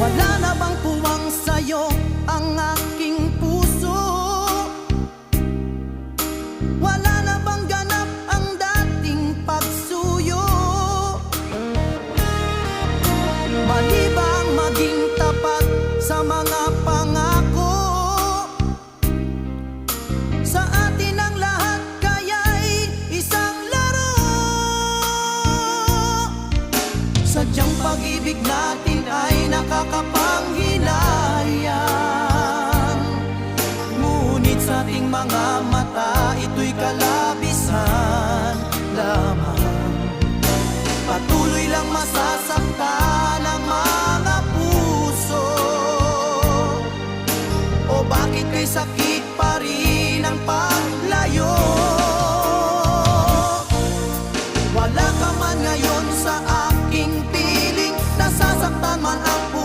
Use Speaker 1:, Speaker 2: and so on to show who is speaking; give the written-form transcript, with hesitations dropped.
Speaker 1: Wala na bang puwang sa'yo ang aking puso? Wala na bang ganap ang dating pagsuyo? Mali bang maging tapat sa mga pangako? Sa atin ang lahat kaya'y isang laro. Sadyang pag-ibig natin ay nakakapanghinayang, ngunit sa ating mga mata ito'y kalabisan lamang. Patuloy lang masasaktan ang mga puso. O bakit kay sakit